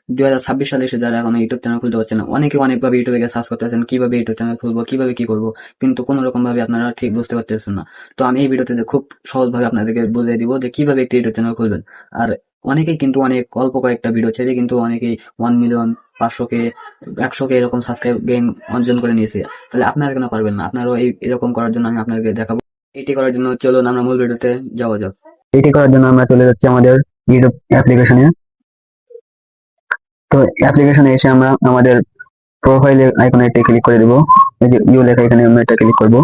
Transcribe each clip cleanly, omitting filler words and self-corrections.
2026 সালে এসে যারা এখন ইউটিউব চ্যানেল খুলতে পারছেন না, অনেকে অনেকভাবে ইউটিউবে গিয়ে সার্চ করতেছেন কিভাবে ইউটিউব চ্যানেল খুলবো, কিভাবে কি করবো, কিন্তু কোনো রকম ভাবে আপনারা ঠিক বুঝতে পারতেছেন না। তো আমি এই ভিডিওতে খুব সহজ ভাবে আপনাদেরকে বুঝিয়ে দিব যে কিভাবে একটি ইউটিউব চ্যানেল খুলবেন। আর অনেকেই কিন্তু অনেক অল্প কয়েকটা ভিডিও ছেড়ে কিন্তু অনেকেই 1 মিলিয়ন, 500K, 100K এরকম সাবস্ক্রাইব গেইন অর্জন করে নিয়েছে। তাহলে আপনারা কেন পারবেন না? আপনারাও এরকম করার জন্য আমি আপনাদেরকে দেখাবো। এটি করার জন্য চলুন আমরা মূল ভিডিওতে যাওয়া যাক। এটি করার জন্য আমরা চলে যাচ্ছি আমাদের ইউটিউব অ্যাপ্লিকেশনে। তো অ্যাপ্লিকেশনে এসে আমরা আমাদের প্রোফাইলের আইকনে এটা ক্লিক করে দেবো। এই যে ইউ লেখা, এখানে আমরা এটা ক্লিক করব।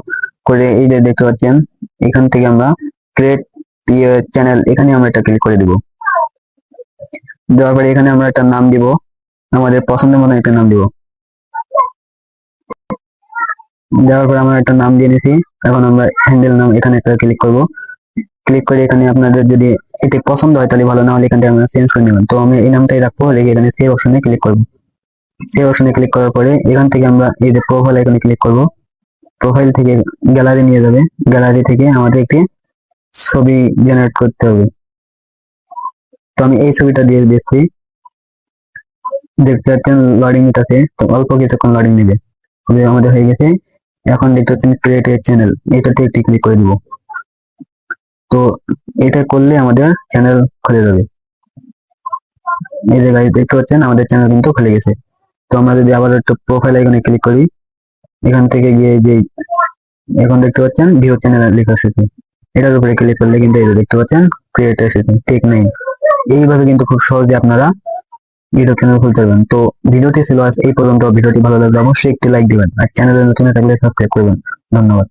করে এই যে দেখতে পাচ্ছেন, এখান থেকে আমরা ক্রিয়েট চ্যানেল, এখানে আমরা এটা ক্লিক করে দিব। দেওয়ার পরে এখানে আমরা একটা নাম দিব, আমাদের পছন্দের মতো একটা নাম দিব। দেওয়ার পরে আমরা একটা নাম দিয়ে নিছি। এখন আমরা হ্যান্ডেল নাম, এখানে একটা ক্লিক করব। ক্লিক করে এখানে আপনাদের যদি এটি পছন্দ হয় তাহলে ভালো, না হলে এখান থেকে আমরা চেঞ্জ করে নেবেন। তো আমি এই নামটাই রাখবো, রেখে এখানে সেভ অপশনে ক্লিক করব। সেভ অপশনে ক্লিক করার পরে এখান থেকে আমরা এই যে প্রোফাইল আইকনে ক্লিক করব। প্রোফাইল থেকে গ্যালারি নিয়ে যাবে। গ্যালারি থেকে আমাদের একটি ছবি জেনারেট করতে হবে। তো আমি এই ছবিটা দিয়ে দিচ্ছি। দেখতে পাচ্ছেন লোডিং নিতেছে, তো অল্প কিছুক্ষণ লোডিং নেবে। আমাদের হয়ে গেছে। এখন দেখতে পাচ্ছেন ক্রিয়েট এ চ্যানেল, এটাতে একটি ক্লিক করে দিব। তো এটা করলে আমাদের চ্যানেল খুলে যাবে। এই যে গাইজ দেখতে পাচ্ছেন আমাদের চ্যানেল কিন্তু খুলে গেছে। তো আমরা যদি আবার একটু প্রোফাইল আইকনে ক্লিক করি, এখান থেকে গিয়ে যে এখন দেখতে পাচ্ছেন ভিউ চ্যানেল লেখা এসেছে, এটার উপরে ক্লিক করলে কিন্তু এই যে দেখতে পাচ্ছেন ক্রিয়েট এসেছে, ঠিক নেই। এইভাবে কিন্তু খুব সহজে আপনারা ইউটিউব চ্যানেল খুলতে পারবেন। তো ভিডিওটি ছিল আজ এই পর্যন্ত। ভিডিওটি ভালো লাগলে অবশ্যই একটি লাইক দিবেন, আর চ্যানেলে নতুন থাকলে সাবস্ক্রাইব করবেন। ধন্যবাদ।